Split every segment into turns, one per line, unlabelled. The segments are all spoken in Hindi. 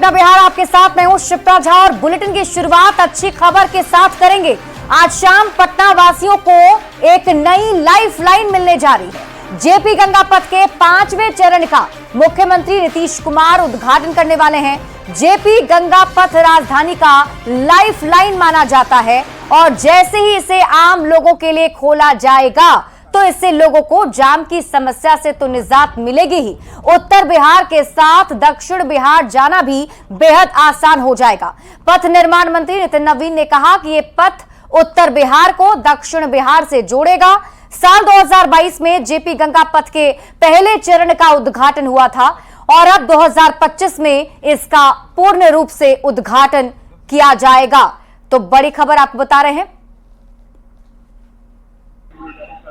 पटना बिहार आपके साथ मैं हूं शिप्रा झा और बुलेटिन की शुरुआत अच्छी खबर के साथ करेंगे। आज शाम पटना वासियों को एक नई लाइफ लाइन मिलने जा रही है। जेपी गंगा पथ के 5वें चरण का मुख्यमंत्री नीतीश कुमार उद्घाटन करने वाले हैं। जेपी गंगा पथ राजधानी का लाइफ लाइन माना जाता है और जैसे ही इसे आम लोगों के लिए खोला जाएगा तो इससे लोगों को जाम की समस्या से तो निजात मिलेगी ही, उत्तर बिहार के साथ दक्षिण बिहार जाना भी बेहद आसान हो जाएगा। पथ निर्माण मंत्री नितिन नवीन ने कहा कि यह पथ उत्तर बिहार को दक्षिण बिहार से जोड़ेगा। साल 2022 में जेपी गंगा पथ के पहले चरण का उद्घाटन हुआ था और अब 2025 में इसका पूर्ण रूप से उद्घाटन किया जाएगा। तो बड़ी खबर आपको बता रहे हैं।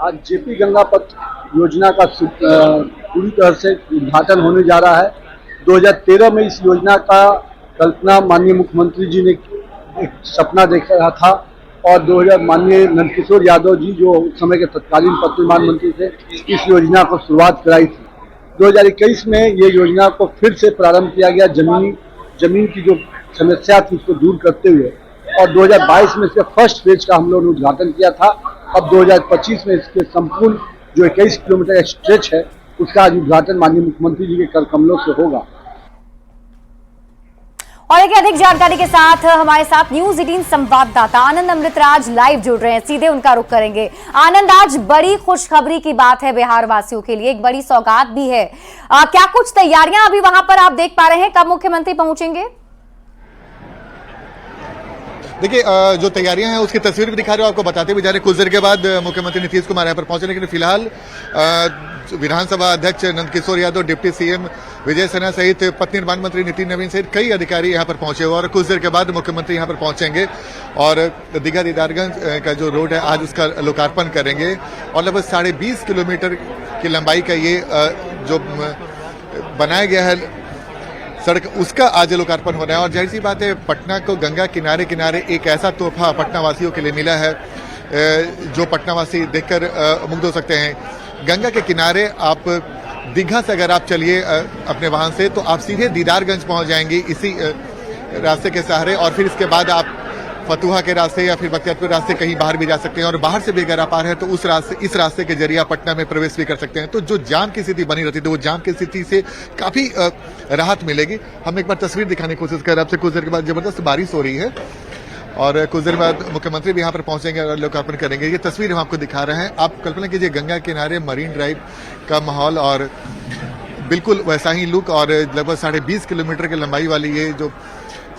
आज जेपी गंगा पथ योजना का पूरी तरह से उद्घाटन होने जा रहा है। 2013 में इस योजना का कल्पना माननीय मुख्यमंत्री जी ने एक सपना देखा था और 2000 माननीय नंदकिशोर यादव जी जो उस समय के तत्कालीन पथ निर्माण मंत्री थे, इस योजना को शुरुआत कराई थी। 2021 में ये योजना को फिर से प्रारंभ किया गया जमीन की जो समस्या थी उसको दूर करते हुए, और 2022 में इसके फर्स्ट फेज का हम लोगों ने उद्घाटन किया था। अब 2025 में इसके संपूर्ण जो 21 किलोमीटर का स्ट्रेच है उसका आज उद्घाटन माननीय मुख्यमंत्री जी के कर कमलों से होगा।
और एक अधिक जानकारी के साथ हमारे साथ न्यूज 18 संवाददाता आनंद अमृतराज लाइव जुड़ रहे हैं, सीधे उनका रुख करेंगे। आनंद, आज बड़ी खुशखबरी की बात है बिहार वासियों के लिए, एक बड़ी सौगात भी है। क्या कुछ तैयारियां अभी वहां पर आप देख पा रहे हैं? कब मुख्यमंत्री पहुंचेंगे?
देखिए, जो तैयारियां हैं उसकी तस्वीर भी दिखा रहे हो, आपको बताते भी जा रहे। कुछ देर के बाद मुख्यमंत्री नीतीश कुमार यहाँ पर पहुंचे, लेकिन फिलहाल विधानसभा अध्यक्ष नंदकिशोर यादव, डिप्टी सीएम विजय सिन्हा सहित पथ निर्माण मंत्री नितिन नवीन सहित कई अधिकारी यहाँ पर पहुंचे हुए और कुछ देर के बाद मुख्यमंत्री यहाँ पर पहुंचेंगे और दीघा दीदारगंज का जो रोड है आज उसका लोकार्पण करेंगे। और लगभग 20.5 किलोमीटर की लंबाई का ये जो बनाया गया है सड़क, उसका आज लोकार्पण हो रहा है। और जाहिर सी बात है, पटना को गंगा किनारे किनारे एक ऐसा तोहफा पटना वासियों के लिए मिला है जो पटना वासी देखकर मुग्ध हो सकते हैं। गंगा के किनारे आप दीघा से अगर आप चलिए अपने वाहन से तो आप सीधे दीदारगंज पहुंच जाएंगे इसी रास्ते के सहारे, और फिर इसके बाद आप फतुहा के रास्ते या फिर बख्तियारपुर रास्ते कहीं बाहर भी जा सकते हैं। और बाहर से भी अगर आप आ रहे हैं तो इस रास्ते के जरिए आप पटना में प्रवेश भी कर सकते हैं। तो जो जाम की स्थिति बनी रहती थी वो जाम की स्थिति से काफी राहत मिलेगी। हम एक बार तस्वीर दिखाने की कोशिश कर रहे हैं आपसे। कुछ देर के बाद जबरदस्त बारिश हो रही है और कुछ देर बाद मुख्यमंत्री भी यहाँ पर पहुंचेंगे और लोकार्पण करेंगे। ये तस्वीर हम आपको दिखा रहे हैं। आप कल्पना कीजिए गंगा किनारे मरीन ड्राइव का माहौल और बिल्कुल वैसा ही लुक, और लगभग 20.5 किलोमीटर की लंबाई वाली ये जो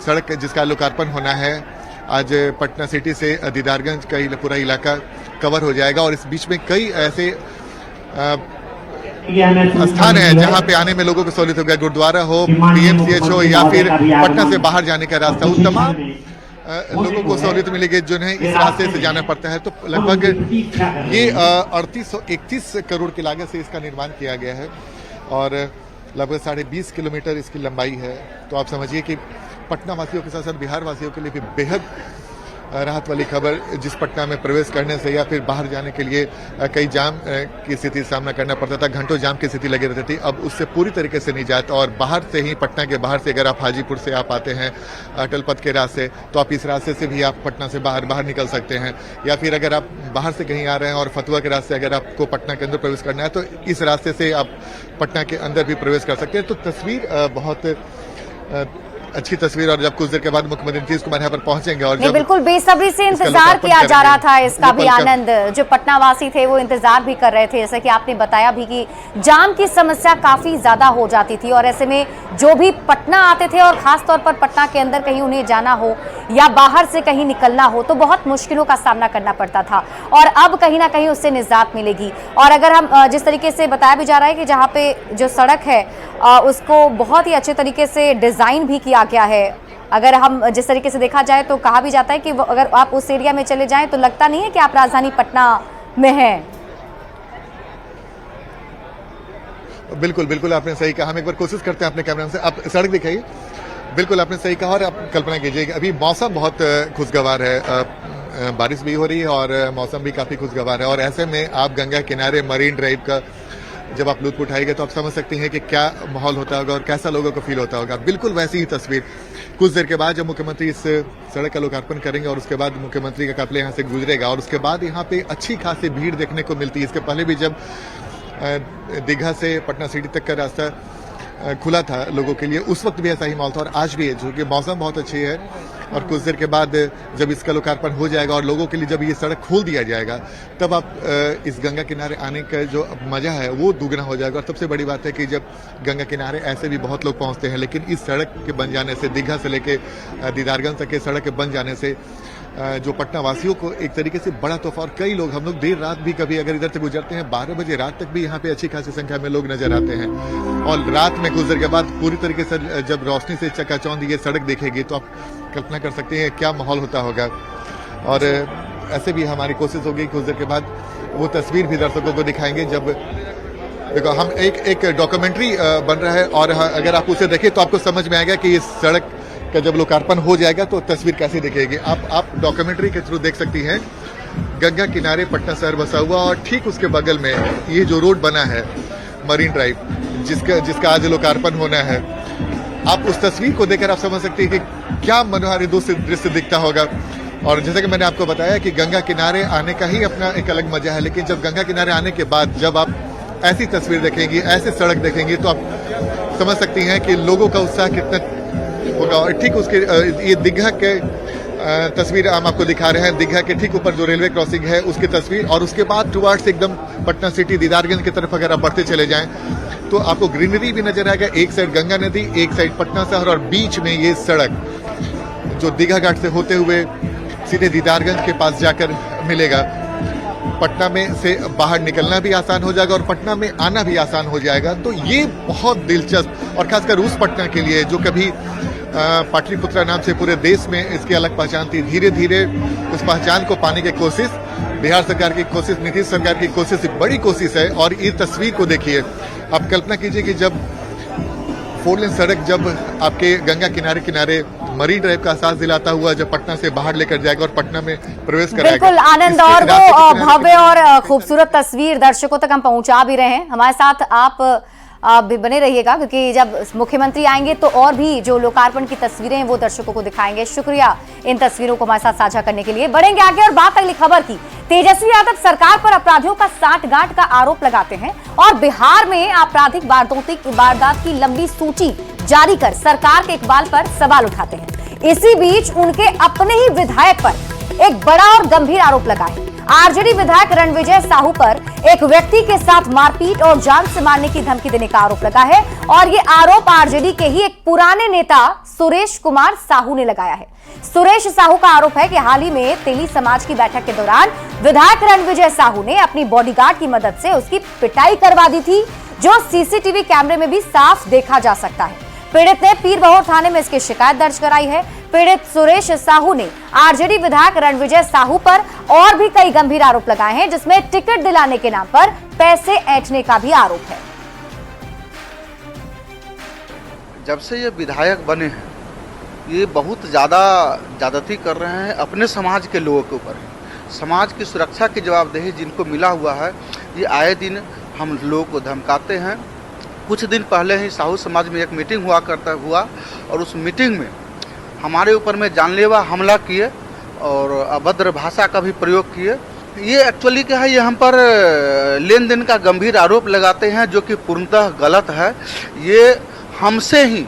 सड़क जिसका लोकार्पण होना है आज पटना सिटी से दीदारगंज का पूरा इलाका कवर हो जाएगा। और इस बीच में कई ऐसे स्थान है जहां पे आने में लोगों को सहूलियत होगा। गुरुद्वारा हो, पीएमसीएच हो या फिर पटना से बाहर जाने का रास्ता, उस तमाम लोगों को सहूलियत मिलेगी जिन्हें इस रास्ते से जाना पड़ता है। तो लगभग ये 3831 करोड़ की लागत से इसका निर्माण किया गया है और लगभग 20.5 किलोमीटर इसकी लंबाई है। तो आप समझिए कि पटना वासियों के साथ साथ बिहार वासियों के लिए भी बेहद राहत वाली खबर, जिस पटना में प्रवेश करने से या फिर बाहर जाने के लिए कई जाम की स्थिति सामना करना पड़ता था, घंटों जाम की स्थिति लगी रहती थी, अब उससे पूरी तरीके से निजात। और बाहर से ही, पटना के बाहर से अगर आप हाजीपुर से आप आते हैं अटल पथ के रास्ते, तो आप इस रास्ते से भी आप पटना से बाहर निकल सकते हैं। या फिर अगर आप बाहर से कहीं आ रहे हैं और फतुहा के रास्ते अगर आपको पटना के अंदर प्रवेश करना है तो इस रास्ते से आप पटना के अंदर भी प्रवेश कर सकते हैं। तो तस्वीर बहुत अच्छी तस्वीर। और जब कुछ देर के बाद मुख्यमंत्री नीतीश कुमार यहाँ पर पहुंचेंगे और जब
बिल्कुल बेसब्री से इंतजार किया जा रहा था इसका भी आनंद, जो पटना वासी थे वो इंतजार भी कर रहे थे। जैसा कि आपने बताया भी कि जाम की समस्या काफी ज्यादा हो जाती थी और ऐसे में जो भी पटना आते थे और खासतौर पर पटना के अंदर कहीं उन्हें जाना हो या बाहर से कहीं निकलना हो तो बहुत मुश्किलों का सामना करना पड़ता था और अब कहीं ना कहीं उससे निजात मिलेगी। और अगर हम जिस तरीके से बताया भी जा रहा है कि जहाँ पे जो सड़क है उसको बहुत ही अच्छे तरीके से डिजाइन भी किया गया है। अगर हम जिस तरीके से देखा जाए तो कहा भी जाता है कि अगर आप उस एरिया में चले जाएं तो लगता नहीं है कि आप राजधानी पटना में हैं।
बिल्कुल बिल्कुल आपने सही कहा। हम एक बार कोशिश करते हैं अपने कैमरे से, आप सड़क दिखाइए। बिल्कुल आपने सही कहा और आप कल्पना कीजिए कि अभी मौसम बहुत खुशगवार है, बारिश भी हो रही है और मौसम भी काफी खुशगवार है और ऐसे में आप गंगा किनारे मरीन ड्राइव का जब आप लुत्फ उठाएंगे तो आप समझ सकते हैं कि क्या माहौल होता होगा और कैसा लोगों को फील होता होगा। बिल्कुल वैसी ही तस्वीर कुछ देर के बाद जब मुख्यमंत्री इस सड़क का लोकार्पण करेंगे और उसके बाद मुख्यमंत्री का काफिला यहाँ से गुजरेगा और उसके बाद यहाँ पे अच्छी खासी भीड़ देखने को मिलती है। इसके पहले भी जब दीघा से पटना सिटी तक का रास्ता खुला था लोगों के लिए, उस वक्त भी ऐसा ही माहौल था और आज भी है, जो कि मौसम बहुत अच्छी है। और कुछ देर के बाद जब इसका लोकार्पण हो जाएगा और लोगों के लिए जब ये सड़क खोल दिया जाएगा तब आप इस गंगा किनारे आने का जो मजा है वो दुगना हो जाएगा। और सबसे बड़ी बात है कि जब गंगा किनारे ऐसे भी बहुत लोग पहुंचते हैं, लेकिन इस सड़क के बन जाने से, दीघा से लेके दीदारगंज तक के सड़क के बन जाने से जो पटना वासियों को एक तरीके से बड़ा तोहफा। और कई लोग, हम लोग देर रात भी कभी अगर इधर से गुजरते हैं 12 बजे रात तक भी यहाँ पे अच्छी खासी संख्या में लोग नजर आते हैं। और रात में कुछ देर के बाद पूरी तरीके से जब रोशनी से चकाचौंध ये सड़क देखेगी तो आप कल्पना कर सकते हैं क्या माहौल होता होगा। और ऐसे भी हमारी कोशिश होगी कुछ देर के बाद वो तस्वीर भी दर्शकों को दिखाएंगे। जब देखो हम एक डॉक्यूमेंट्री बन रहा है और अगर आप उसे देखें तो आपको समझ में आएगा कि इस सड़क का जब लोकार्पण हो जाएगा तो तस्वीर कैसी दिखेगी। आप डॉक्यूमेंट्री के थ्रू देख सकती हैं गंगा किनारे पटना शहर बसा हुआ और ठीक उसके बगल में ये जो रोड बना है मरीन ड्राइव, जिसका आज लोकार्पण होना है। आप उस तस्वीर को देखकर आप समझ सकते हैं कि क्या मनोहारी दृश्य दिखता होगा। और जैसा कि मैंने आपको बताया कि गंगा किनारे आने का ही अपना एक अलग मजा है, लेकिन जब गंगा किनारे आने के बाद जब आप ऐसी तस्वीर देखेंगी, ऐसी सड़क देखेंगी तो आप समझ सकती हैं कि लोगों का उत्साह कितना होगा। और ठीक उसके ये दीघा के तस्वीर हम आपको दिखा रहे हैं, दीघा के ठीक ऊपर जो रेलवे क्रॉसिंग है उसकी तस्वीर। और उसके बाद टुवर्ड्स एकदम पटना सिटी दीदारगंज की तरफ अगर आप बढ़ते चले जाएं तो आपको ग्रीनरी भी नजर आएगा। एक साइड गंगा नदी, एक साइड पटना शहर और बीच में ये सड़क जो दीघा घाट से होते हुए सीधे दीदारगंज के पास जाकर मिलेगा। पटना में से बाहर निकलना भी आसान हो जाएगा और पटना में आना भी आसान हो जाएगा। तो ये बहुत दिलचस्प, और खासकर उस पटना के लिए जो कभी पाटलिपुत्रा नाम से पूरे देश में इसकी अलग पहचान थी, धीरे धीरे उस पहचान को पाने की कोशिश बिहार सरकार की कोशिश, नीतीश सरकार की कोशिश, बड़ी कोशिश है। और इस तस्वीर को देखिए, आप कल्पना कीजिए कि जब 4 लेन सड़क जब आपके गंगा किनारे किनारे मरीन ड्राइव का एहसास दिलाता हुआ जब पटना से बाहर लेकर जाएगा और पटना में प्रवेश कराएगा।
बिल्कुल आनंद, और वो भव्य और खूबसूरत तस्वीर दर्शकों तक हम पहुंचा भी रहे हैं। हमारे साथ आप भी बने रहिएगा क्योंकि जब मुख्यमंत्री आएंगे तो और भी जो लोकार्पण की तस्वीरें हैं वो दर्शकों को दिखाएंगे। शुक्रिया इन तस्वीरों को हमारे साथ साझा करने के लिए। बढ़ेंगे आगे और बात अगली खबर की। तेजस्वी यादव सरकार पर अपराधियों का साठगांठ का आरोप लगाते हैं और बिहार में आपराधिक वारदात की लंबी सूची जारी कर सरकार के इकबाल पर सवाल उठाते हैं। इसी बीच उनके अपने ही विधायक पर एक बड़ा और गंभीर आरोप लगा है। आरजेडी विधायक रणविजय साहू पर एक व्यक्ति के साथ मारपीट और जान से मारने की धमकी देने का आरोप लगा है और ये आरोप आरजेडी के ही एक पुराने नेता सुरेश कुमार साहू ने लगाया है। सुरेश साहू का आरोप है कि हाल ही में तेली समाज की बैठक के दौरान विधायक रणविजय साहू ने अपनी बॉडीगार्ड की मदद से उसकी पिटाई करवा दी थी, जो सीसीटीवी कैमरे में भी साफ देखा जा सकता है। पीड़ित ने पीरबहोर थाने में इसकी शिकायत दर्ज कराई है। पीड़ित सुरेश साहू ने आरजेडी विधायक रणविजय साहू पर और भी कई गंभीर आरोप लगाए हैं, जिसमें टिकट दिलाने के नाम पर पैसे ऐंठने का भी आरोप है।
जब से ये विधायक बने हैं ये बहुत ज्यादती कर रहे हैं अपने समाज के लोगों के ऊपर। समाज की सुरक्षा की जवाबदेही जिनको मिला हुआ है, ये आए दिन हम लोगों को धमकाते हैं। कुछ दिन पहले ही साहू समाज में एक मीटिंग हुआ और उस मीटिंग में हमारे ऊपर में जानलेवा हमला किए और अभद्र भाषा का भी प्रयोग किए। ये एक्चुअली क्या है, ये हम पर लेन देन का गंभीर आरोप लगाते हैं जो कि पूर्णतः गलत है। ये हमसे ही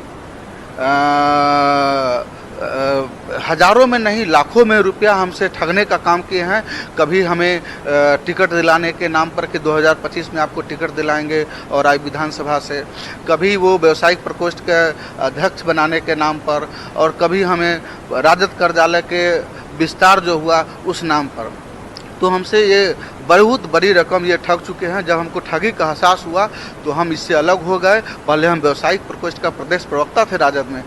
हजारों में नहीं लाखों में रुपया हमसे ठगने का काम किए हैं। कभी हमें टिकट दिलाने के नाम पर कि 2025 में आपको टिकट दिलाएंगे और आई विधानसभा से, कभी वो व्यवसायिक प्रकोष्ठ के अध्यक्ष बनाने के नाम पर, और कभी हमें राजद कार्यालय के विस्तार जो हुआ उस नाम पर। तो हमसे ये बहुत बड़ी रकम ये ठग चुके हैं। जब हमको ठगी का एहसास हुआ तो हम इससे अलग हो गए। पहले हम व्यवसायिक प्रकोष्ठ का प्रदेश प्रवक्ता थे राजद में।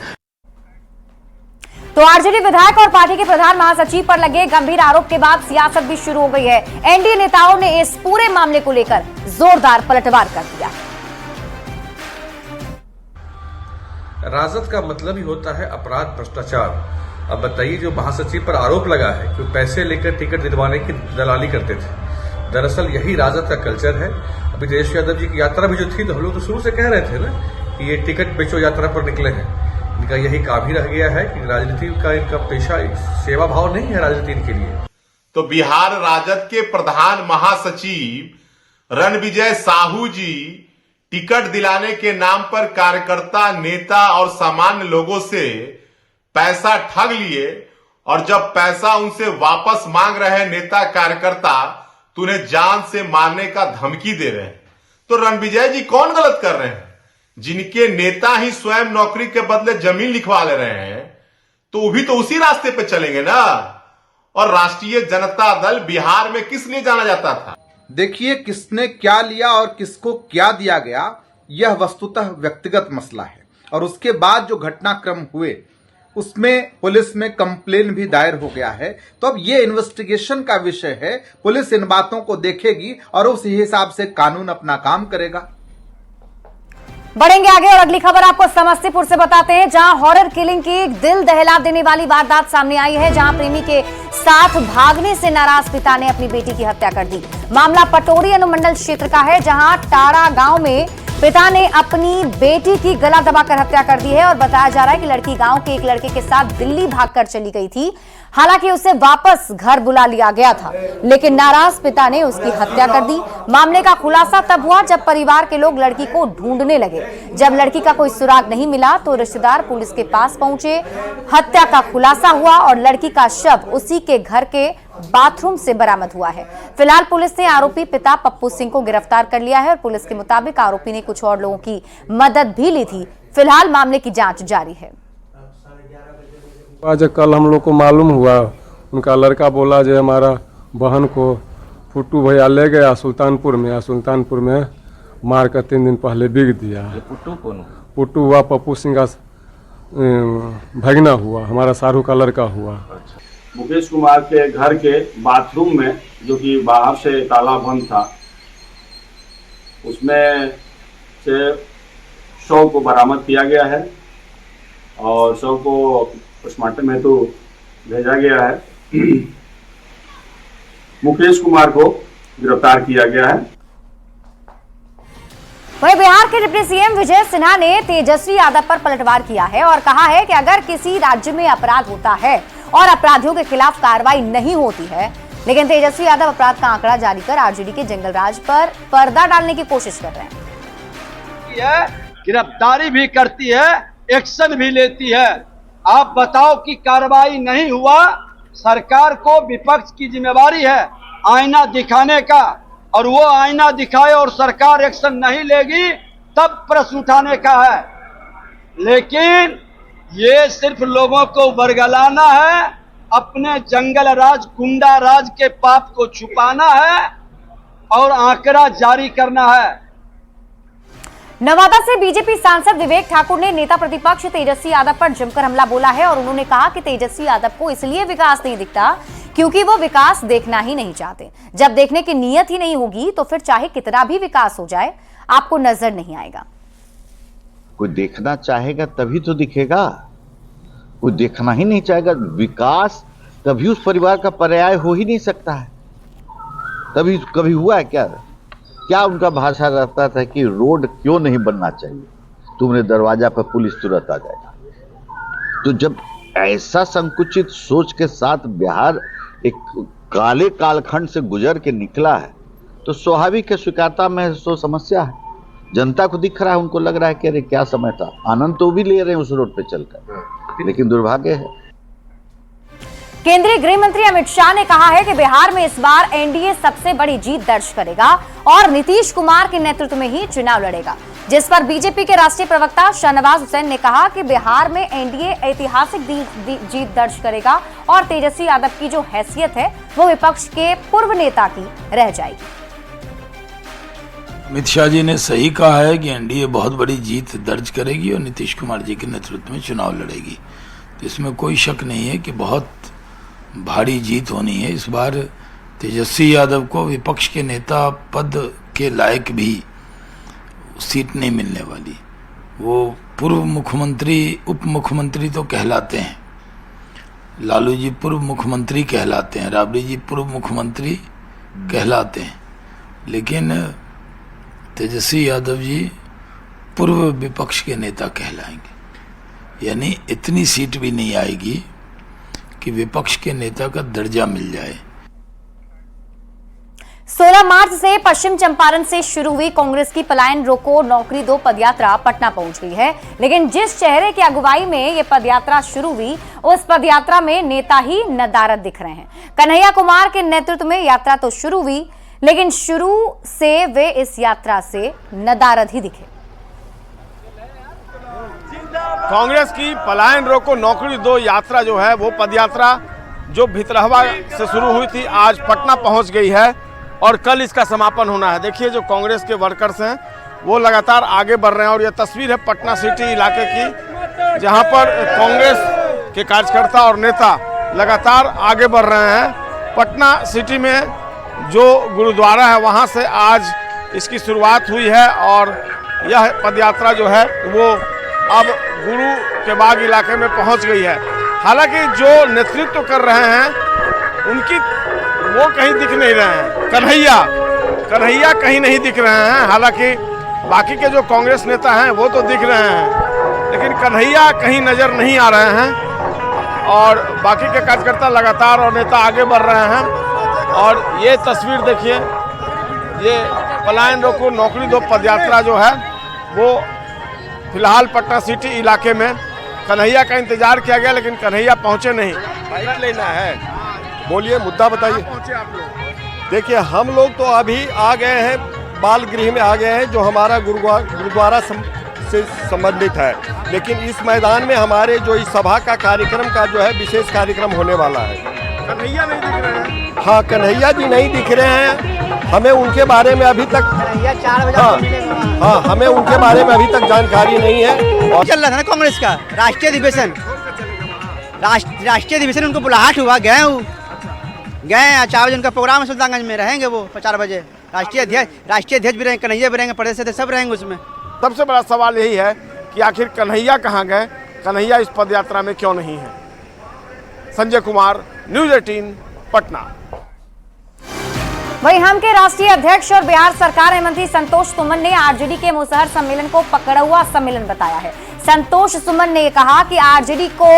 तो आरजेडी विधायक और पार्टी के प्रधान महासचिव पर लगे गंभीर आरोप के बाद सियासत भी शुरू हो गई है। एनडीए नेताओं ने इस पूरे मामले को लेकर जोरदार पलटवार कर दिया।
राजद का मतलब ही होता है अपराध, भ्रष्टाचार। अब बताइए, जो महासचिव पर आरोप लगा है कि पैसे लेकर टिकट दिलवाने की दलाली करते थे, दरअसल यही राजद का कल्चर है अभी तेजस्वी यादव जी की यात्रा भी जो थी, तो हम लोग तो शुरू से कह रहे थे ना कि ये टिकट बेचो यात्रा पर निकले हैं। इनका यही काम ही रह गया है कि राजनीति का इनका पेशा सेवा भाव नहीं है राजनीति इनके लिए।
तो बिहार राजद के प्रधान महासचिव रणविजय साहू जी टिकट दिलाने के नाम पर कार्यकर्ता, नेता और सामान्य लोगों से पैसा ठग लिए, और जब पैसा उनसे वापस मांग रहे नेता कार्यकर्ता तो उन्हें जान से मारने का धमकी दे रहे हैं। तो रणविजय जी कौन गलत कर रहे हैं? जिनके नेता ही स्वयं नौकरी के बदले जमीन लिखवा ले रहे हैं, तो वो भी तो उसी रास्ते पे चलेंगे ना। और राष्ट्रीय जनता दल बिहार में किस लिए जाना जाता था?
देखिए, किसने क्या लिया और किसको क्या दिया गया, यह वस्तुतः व्यक्तिगत मसला है। और उसके बाद जो घटनाक्रम हुए उसमें पुलिस में कंप्लेन भी दायर हो गया है। तो अब ये इन्वेस्टिगेशन का विषय है, पुलिस इन बातों को देखेगी और उस हिसाब से कानून अपना काम करेगा।
बढ़ेंगे आगे और अगली खबर आपको समस्तीपुर से बताते हैं, जहां हॉरर किलिंग की एक दिल दहला देने वाली वारदात सामने आई है, जहां प्रेमी के साथ भागने से नाराज पिता ने अपनी बेटी की हत्या कर दी। मामला पटोरी अनुमंडल क्षेत्र का है, जहां टाड़ा गांव में पिता ने अपनी बेटी की गला दबाकर हत्या कर दी है और बताया जा रहा है कि लड़की गांव के एक लड़के के साथ दिल्ली भागकर चली गई थी। हालांकि उसे वापस घर बुला लिया गया था, लेकिन नाराज पिता ने उसकी हत्या कर दी। मामले का खुलासा तब हुआ जब परिवार के लोग लड़की को ढूंढने लगे। जब लड़की का कोई सुराग नहीं मिला तो रिश्तेदार पुलिस के पास पहुंचे। हत्या का खुलासा हुआ और लड़की का शव उसी के घर के बाथरूम से बरामद हुआ है। फिलहाल पुलिस ने आरोपी पिता पप्पू सिंह को गिरफ्तार कर लिया है और पुलिस के मुताबिक आरोपी ने कुछ और लोगों की मदद भी ली थी। फिलहाल मामले की जांच जारी है।
आज कल हम लोग को मालूम हुआ, उनका लड़का बोला जो हमारा बहन को फुट्टू भैया ले गया सुल्तानपुर में मार कर 3 दिन पहले बिक दिया। पुट्टू हुआ पप्पू सिंह का भगना हुआ, हमारा शाहरुख का लड़का हुआ।
मुकेश कुमार के घर के बाथरूम में, जो कि बाहर से ताला बंद था, उसमें से शव को बरामद किया गया है और शव को पोस्टमार्टम हेतु भेजा गया है। मुकेश कुमार को गिरफ्तार किया गया है।
वहीं बिहार के डिप्टी सीएम विजय सिन्हा ने तेजस्वी यादव पर पलटवार किया है और कहा है कि अगर किसी राज्य में अपराध होता है और अपराधियों के खिलाफ कार्रवाई नहीं होती है, लेकिन तेजस्वी यादव अपराध का आंकड़ा जारी कर आरजेडी के जंगल राज पर पर्दा डालने की कोशिश कर रहे हैं।
गिरफ्तारी भी करती है, एक्शन भी लेती है। आप बताओ कि कार्रवाई नहीं हुआ, सरकार को विपक्ष की जिम्मेवारी है आईना दिखाने का, और वो आईना दिखाए और सरकार एक्शन नहीं लेगी तब प्रश्न उठाने का है। लेकिन ये सिर्फ लोगों को बरगलाना है, अपने जंगल राज गुंडा राज के पाप को छुपाना है और आंकड़ा जारी करना है।
नवादा से बीजेपी सांसद विवेक ठाकुर ने नेता प्रतिपक्ष तेजस्वी यादव पर जमकर हमला बोला है और उन्होंने कहा कि तेजस्वी यादव को इसलिए विकास नहीं दिखता क्योंकि वो विकास देखना ही नहीं चाहते। जब देखने की नीयत ही नहीं होगी तो फिर चाहे कितना भी विकास हो जाए आपको नजर नहीं आएगा।
कोई देखना चाहेगा तभी तो दिखेगा, कोई देखना ही नहीं चाहेगा। विकास कभी उस परिवार का पर्याय हो ही नहीं सकता है। तभी कभी हुआ है क्या उनका भाषा रहता था कि रोड क्यों नहीं बनना चाहिए, तुमने दरवाजा पर पुलिस तुरंत आ जाएगा। तो जब ऐसा संकुचित सोच के साथ बिहार एक काले कालखंड से गुजर के निकला है तो स्वाभाविक है स्वीकारता में तो समस्या है। जनता को दिख रहा है, उनको लग रहा है कि अरे क्या समय था, आनंद तो भी ले रहे हैं उस रोड पे चलकर, लेकिन दुर्भाग्य है।
केंद्रीय गृह मंत्री अमित शाह ने कहा है कि बिहार में इस बार एनडीए सबसे बड़ी जीत दर्ज करेगा और नीतीश कुमार के नेतृत्व में ही चुनाव लड़ेगा, जिस पर बीजेपी के राष्ट्रीय प्रवक्ता शाहनवाज हुसैन ने कहा कि बिहार में एनडीए ऐतिहासिक जीत दर्ज करेगा और तेजस्वी यादव की जो हैसियत है वो विपक्ष के पूर्व नेता की रह जाएगी।
अमित शाह जी ने सही कहा है कि एनडीए बहुत बड़ी जीत दर्ज करेगी और नीतीश कुमार जी के नेतृत्व में चुनाव लड़ेगी। तो इसमें कोई शक नहीं है कि बहुत भारी जीत होनी है। इस बार तेजस्वी यादव को विपक्ष के नेता पद के लायक भी सीट नहीं मिलने वाली। वो पूर्व मुख्यमंत्री उप मुख्यमंत्री तो कहलाते हैं, लालू जी पूर्व मुख्यमंत्री कहलाते हैं, राबड़ी जी पूर्व मुख्यमंत्री कहलाते हैं, लेकिन तेजस्वी यादव जी पूर्व विपक्ष के नेता कहलाएंगे, यानी इतनी सीट भी नहीं आएगी कि विपक्ष के नेता का दर्जा मिल जाए।
16 मार्च से पश्चिम चंपारण से शुरू हुई कांग्रेस की पलायन रोको नौकरी दो पदयात्रा पटना पहुंच गई है, लेकिन जिस चेहरे की अगुवाई में ये पदयात्रा शुरू हुई उस पदयात्रा में नेता ही नदारद दिख रहे हैं। कन्हैया कुमार के नेतृत्व में यात्रा तो शुरू हुई, लेकिन शुरू से वे इस यात्रा से नदारद ही दिखे।
कांग्रेस की पलायन रोको नौकरी दो यात्रा जो है वो पदयात्रा जो भितरहवा से शुरू हुई थी आज पटना पहुंच गई है और कल इसका समापन होना है। देखिए जो कांग्रेस के वर्कर्स हैं वो लगातार आगे बढ़ रहे हैं और ये तस्वीर है पटना सिटी इलाके की, जहां पर कांग्रेस के कार्यकर्ता और नेता लगातार आगे बढ़ रहे हैं। पटना सिटी में जो गुरुद्वारा है वहां से आज इसकी शुरुआत हुई है और यह पदयात्रा जो है वो अब गुरु के बाग इलाके में पहुंच गई है। हालांकि जो नेतृत्व कर रहे हैं उनकी वो कहीं दिख नहीं रहे हैं, कन्हैया कहीं नहीं दिख रहे हैं। हालांकि बाकी के जो कांग्रेस नेता हैं वो तो दिख रहे हैं, लेकिन कन्हैया कहीं नजर नहीं आ रहे हैं और बाकी के कार्यकर्ता लगातार और नेता आगे बढ़ रहे हैं। और ये तस्वीर देखिए, ये पलायन रोको नौकरी दो पदयात्रा जो है वो फिलहाल पटना सिटी इलाके में कन्हैया का इंतजार किया गया, लेकिन कन्हैया पहुंचे नहीं।
बाइट लेना है, बोलिए मुद्दा बताइए। देखिए हम लोग तो अभी आ गए हैं, बाल गृह में आ गए हैं जो हमारा गुरुद्वारा से संबंधित है, लेकिन इस मैदान में हमारे जो इस सभा का कार्यक्रम का जो है विशेष कार्यक्रम होने वाला है।
कन्हैया नहीं दिख रहे हैं।
हाँ, कन्हैया जी नहीं दिख रहे हैं, हमें उनके बारे में अभी तक हाँ हमें उनके बारे में अभी तक जानकारी नहीं है।
और चल रहा था ना कांग्रेस का राष्ट्रीय अधिवेशन, राष्ट्रीय अधिवेशन उनको बुलाहट हुआ, गए 4 बजे उनका प्रोग्राम है सुल्तानगंज में, रहेंगे वो 4 बजे। राष्ट्रीय अध्यक्ष भी रहेंगे, कन्हैया भी रहेंगे, प्रदेश अध्यक्ष सब रहेंगे उसमें।
सबसे बड़ा सवाल यही है कि आखिर कन्हैया कहाँ गए, कन्हैया इस पदयात्रा में क्यों नहीं है। संजय कुमार, न्यूज़ 18 पटना।
वहीं हम के राष्ट्रीय अध्यक्ष और बिहार सरकार मंत्री संतोष सुमन ने आरजेडी के मुसहर सम्मेलन को पकड़ुआ सम्मेलन बताया है। संतोष सुमन ने कहा कि आरजेडी को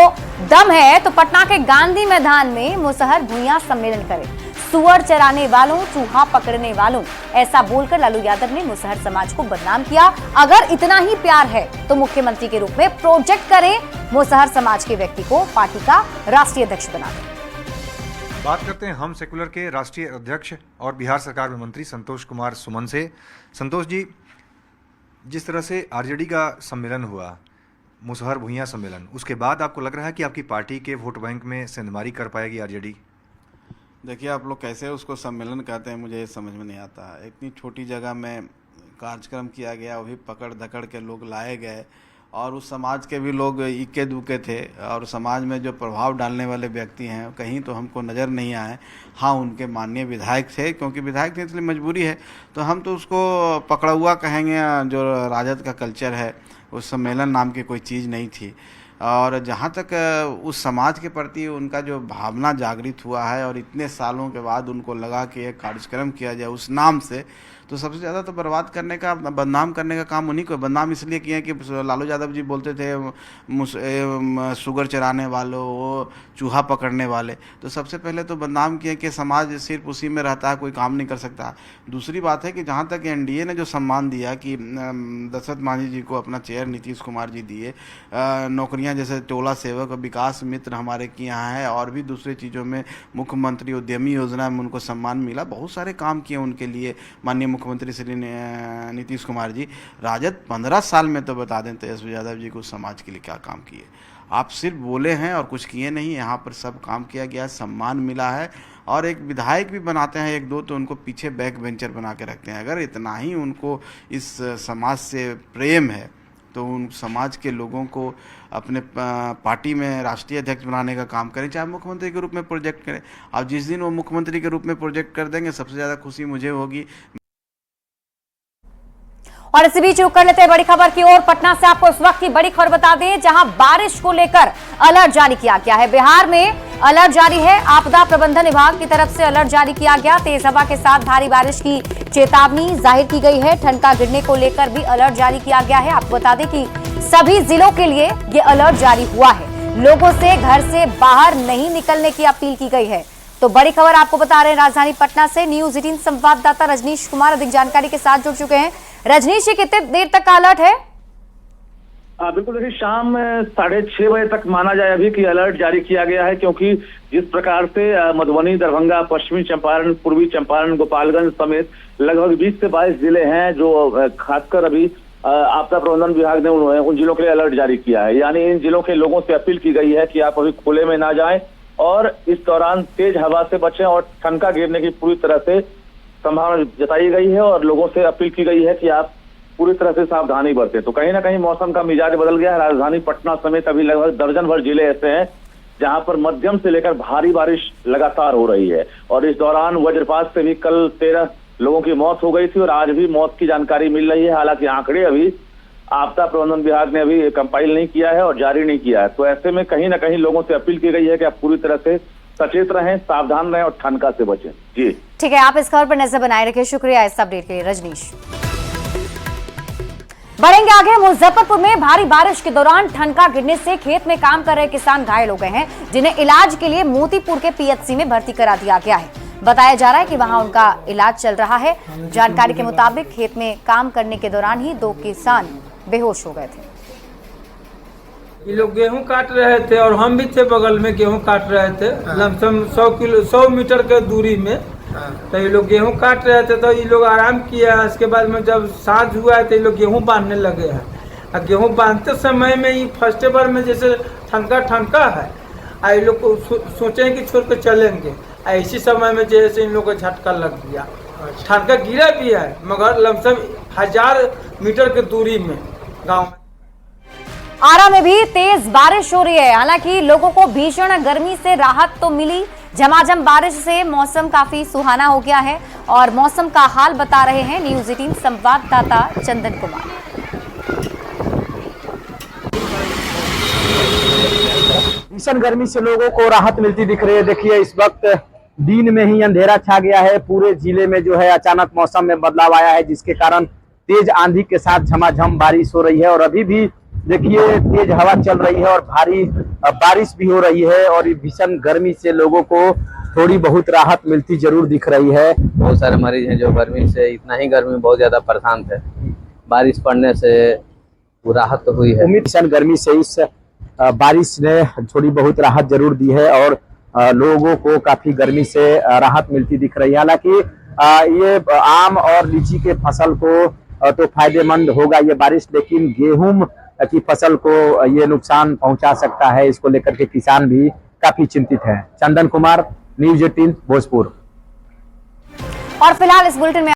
दम है तो पटना के गांधी मैदान में मुसहर भुइयां सम्मेलन करे। सुअर चराने वालों, चूहा पकड़ने वालों, ऐसा बोलकर लालू यादव ने मुसहर समाज को बदनाम किया। अगर इतना ही प्यार है तो मुख्यमंत्री के रूप में प्रोजेक्ट करें, मुसहर समाज के व्यक्ति को पार्टी का राष्ट्रीय अध्यक्ष बना दें।
बात करते हैं हम सेकुलर के राष्ट्रीय अध्यक्ष और बिहार सरकार में मंत्री संतोष कुमार सुमन से। संतोष जी, जिस तरह से आरजेडी का सम्मेलन हुआ, मुसहर भुइयां सम्मेलन, उसके बाद आपको लग रहा है कि आपकी पार्टी के वोट बैंक में सेंधमारी कर पाएगी आरजेडी?
देखिए, आप लोग कैसे उसको सम्मेलन कहते हैं मुझे समझ में नहीं आता है। इतनी छोटी जगह में कार्यक्रम किया गया, वही पकड़ धकड़ के लोग लाए गए और उस समाज के भी लोग इक्के दुक्के थे और समाज में जो प्रभाव डालने वाले व्यक्ति हैं कहीं तो हमको नज़र नहीं आए। हाँ, उनके माननीय विधायक थे, क्योंकि विधायक थे इसलिए मजबूरी है, तो हम तो उसको पकड़ुआ कहेंगे। जो राजद का कल्चर है, उस सम्मेलन नाम की कोई चीज़ नहीं थी। और जहाँ तक उस समाज के प्रति उनका जो भावना जागृत हुआ है और इतने सालों के बाद उनको लगा कि एक कार्यक्रम किया जाए उस नाम से, तो सबसे ज़्यादा तो बर्बाद करने का, बदनाम करने का काम उन्हीं को। बदनाम इसलिए किए कि लालू यादव जी बोलते थे शुगर चराने वालों, वो चूहा पकड़ने वाले, तो सबसे पहले तो बदनाम किए कि समाज सिर्फ उसी में रहता है, कोई काम नहीं कर सकता। दूसरी बात है कि जहाँ तक एनडीए ने जो सम्मान दिया कि दशरथ मांझी जी को अपना चेयर नीतीश कुमार जी दिए, नौकरियाँ जैसे टोला सेवक और विकास मित्र हमारे के यहाँ है, और भी दूसरी चीज़ों में मुख्यमंत्री उद्यमी योजना में उनको सम्मान मिला। बहुत सारे काम किए उनके लिए माननीय मुख्यमंत्री श्री नीतीश कुमार जी। राजद 15 साल में तो बता दें तेजस्वी यादव जी को समाज के लिए क्या काम किए। आप सिर्फ बोले हैं और कुछ किए नहीं, यहाँ पर सब काम किया गया, सम्मान मिला है। और एक विधायक भी बनाते हैं एक दो तो उनको पीछे बैक बेंचर बना के रखते हैं। अगर इतना ही उनको इस समाज से प्रेम है तो उन समाज के लोगों को अपने पार्टी में राष्ट्रीय अध्यक्ष बनाने का काम करें, चाहे मुख्यमंत्री के रूप में प्रोजेक्ट करें। अब जिस दिन वो मुख्यमंत्री के रूप में प्रोजेक्ट कर देंगे, सबसे ज़्यादा खुशी मुझे होगी।
और इसी बीच रुक कर लेते हैं बड़ी खबर की ओर। पटना से आपको इस वक्त की बड़ी खबर बता दें, जहां बारिश को लेकर अलर्ट जारी किया गया है। बिहार में अलर्ट जारी है। आपदा प्रबंधन विभाग की तरफ से अलर्ट जारी किया गया। तेज हवा के साथ भारी बारिश की चेतावनी जाहिर की गई है। ठनका गिरने को लेकर भी अलर्ट जारी किया गया है। आपको बता दें कि सभी जिलों के लिए ये अलर्ट जारी हुआ है। लोगों से घर से बाहर नहीं निकलने की अपील की गई है। तो बड़ी खबर आपको बता रहे हैं राजधानी पटना से। न्यूज 18 संवाददाता रजनीश कुमार अधिक जानकारी के साथ जुड़ चुके हैं। रजनीश, ये कितने देर तक का अलर्ट है?
बिल्कुल, देखिए शाम 6:30 बजे तक माना जाए अभी कि अलर्ट जारी किया गया है, क्योंकि जिस प्रकार से मधुबनी, दरभंगा, पश्चिमी चंपारण, पूर्वी चंपारण, गोपालगंज समेत लगभग 20 से 22 जिले हैं जो खासकर अभी आपदा प्रबंधन विभाग ने उन जिलों के लिए अलर्ट जारी किया है। यानी इन जिलों के लोगों से अपील की गई है कि आप अभी खुले में ना जाएं और इस दौरान तेज हवा से बचें और ठनका गिरने की पूरी तरह से संभावना जताई गई है और लोगों से अपील की गई है कि आप पूरी तरह से सावधानी बरतें। तो कहीं ना कहीं मौसम का मिजाज बदल गया है। राजधानी पटना समेत अभी लगभग दर्जन भर जिले ऐसे हैं जहां पर मध्यम से लेकर भारी बारिश लगातार हो रही है और इस दौरान वज्रपात से भी कल 13 लोगों की मौत हो गई थी और आज भी मौत की जानकारी मिल रही है। हालांकि आंकड़े अभी आपदा प्रबंधन विभाग ने अभी कंपाइल नहीं किया है और जारी नहीं किया है। तो ऐसे में कहीं ना कहीं लोगों से अपील की गई है कि आप पूरी तरह से सचेत रहें, सावधान रहें और ठनका से बचें। जी
ठीक है, आप इस खबर पर नजर बनाए रखें। शुक्रिया इस अपडेट के लिए रजनीश। बढ़ेंगे आगे। मुजफ्फरपुर में भारी बारिश के दौरान ठनका गिरने से खेत में काम कर रहे किसान घायल हो गए हैं, जिन्हें इलाज के लिए मोतीपुर के पीएचसी में भर्ती करा दिया गया है। बताया जा रहा है कि वहां उनका इलाज चल रहा है। जानकारी के मुताबिक खेत में काम करने के दौरान ही 2 किसान बेहोश हो गए थे।
ये लोग गेहूं काट रहे थे और हम भी थे बगल में, गेहूं काट रहे थे लमसम 100 मीटर के दूरी में। तो ये लोग गेहूं काट रहे थे तो ये लोग आराम किया। इसके बाद में जब सांझ हुआ है तो ये लोग गेहूं बांधने लगे हैं। और गेहूं बांधते समय में ये फर्स्ट बार में जैसे ठनका है, ये लोग को सोचे कि छोड़ कर चलेंगे, ऐसी समय में जैसे इन लोग को झटका लग गया। ठनका गिरा भी है मगर लमसम 1000 मीटर की दूरी में गाँव में।
आरा में भी तेज बारिश हो रही है। हालांकि लोगों को भीषण गर्मी से राहत तो मिली। झमाझम बारिश से मौसम काफी सुहाना हो गया है और मौसम का हाल बता रहे हैं न्यूज 18 संवाददाता चंदन कुमार।
भीषण गर्मी से लोगों को राहत मिलती दिख रही है। देखिए इस वक्त दिन में ही अंधेरा छा गया है। पूरे जिले में जो है अचानक मौसम में बदलाव आया है, जिसके कारण तेज आंधी के साथ झमाझम बारिश हो रही है और अभी भी देखिए तेज हवा चल रही है और भारी बारिश भी हो रही है और भीषण गर्मी से लोगों को थोड़ी बहुत राहत मिलती जरूर दिख रही है।
बहुत सारे मरीज हैं जो गर्मी से, इतना ही गर्मी में बहुत ज्यादा परेशान थे। बारिश पड़ने से वो राहत तो हुई है।
भीषण गर्मी से इस बारिश ने थोड़ी बहुत राहत जरूर दी है और लोगों को काफी गर्मी से राहत मिलती दिख रही है। हालांकि ये आम और लीची के फसल को तो फायदेमंद होगा ये बारिश, लेकिन गेहूं की फसल को ये नुकसान पहुंचा सकता है। इसको लेकर के किसान भी काफी चिंतित हैं। चंदन कुमार, न्यूज 18 भोजपुर।
और फिलहाल इस बुलेटिन में